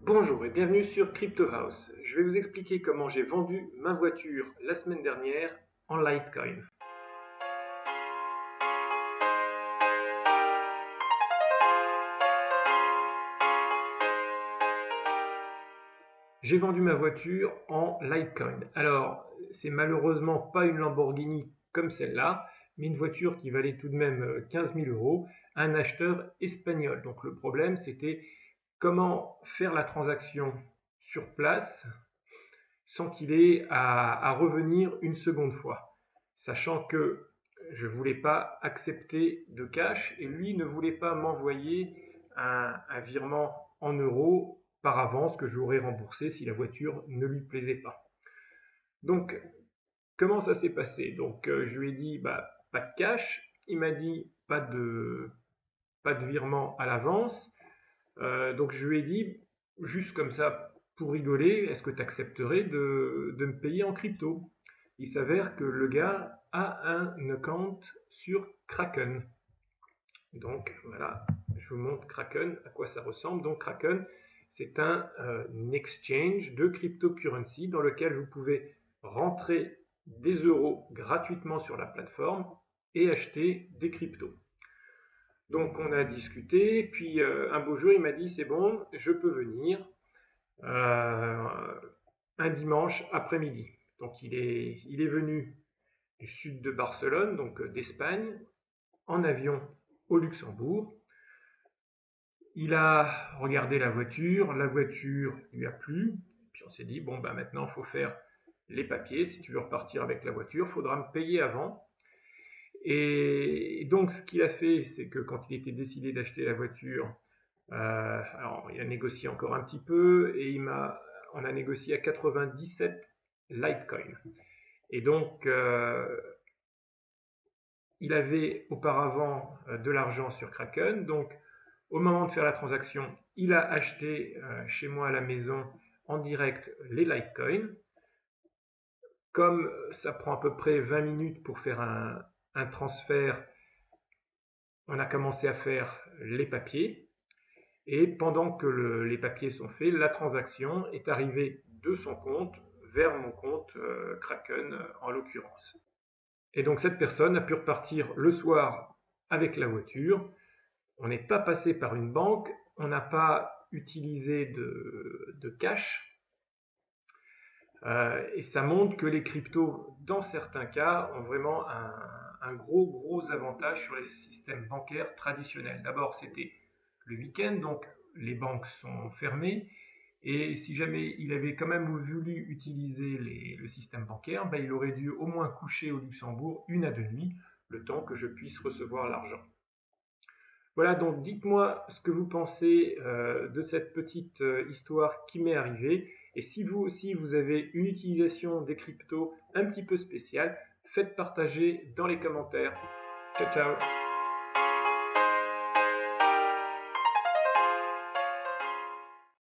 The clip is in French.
Bonjour et bienvenue sur Crypto House. Je vais vous expliquer comment j'ai vendu ma voiture la semaine dernière en Litecoin. J'ai vendu ma voiture en Litecoin. Alors, c'est malheureusement pas une Lamborghini comme celle-là, mais une voiture qui valait tout de même 15 000 euros, à un acheteur espagnol. Donc le problème, c'était comment faire la transaction sur place sans qu'il ait à revenir une seconde fois, sachant que je ne voulais pas accepter de cash et lui ne voulait pas m'envoyer un virement en euros par avance que j'aurais remboursé si la voiture ne lui plaisait pas. Donc, comment ça s'est passé? Donc, je lui ai dit, pas de cash. Il m'a dit, pas de virement à l'avance. Donc, je lui ai dit, juste comme ça, pour rigoler, est-ce que tu accepterais de me payer en crypto? Il s'avère que le gars a un account sur Kraken. Donc voilà, je vous montre Kraken, à quoi ça ressemble. Donc Kraken, c'est un exchange de cryptocurrency dans lequel vous pouvez rentrer des euros gratuitement sur la plateforme et acheter des cryptos. Donc on a discuté, puis un beau jour il m'a dit c'est bon, je peux venir un dimanche après-midi. Donc il est venu du sud de Barcelone, donc d'Espagne, en avion au Luxembourg. Il a regardé la voiture lui a plu, puis on s'est dit, bon, maintenant il faut faire les papiers, si tu veux repartir avec la voiture, il faudra me payer avant. Et donc ce qu'il a fait, c'est que quand il était décidé d'acheter la voiture, alors il a négocié encore un petit peu, et on a négocié à 97 Litecoin. Et donc, il avait auparavant de l'argent sur Kraken, donc au moment de faire la transaction, il a acheté chez moi à la maison en direct les Litecoin. Comme ça prend à peu près 20 minutes pour faire un transfert, on a commencé à faire les papiers. Et pendant que les papiers sont faits, la transaction est arrivée de son compte vers mon compte Kraken en l'occurrence. Et donc cette personne a pu repartir le soir avec la voiture. On n'est pas passé par une banque, on n'a pas utilisé de cash. Et ça montre que les cryptos, dans certains cas, ont vraiment un gros avantage sur les systèmes bancaires traditionnels. D'abord, c'était le week-end, donc les banques sont fermées. Et si jamais il avait quand même voulu utiliser le système bancaire, il aurait dû au moins coucher au Luxembourg 1 à 2 nuits, le temps que je puisse recevoir l'argent. Voilà, donc dites-moi ce que vous pensez de cette petite histoire qui m'est arrivée. Et si vous aussi vous avez une utilisation des cryptos un petit peu spéciale, faites partager dans les commentaires. Ciao ciao!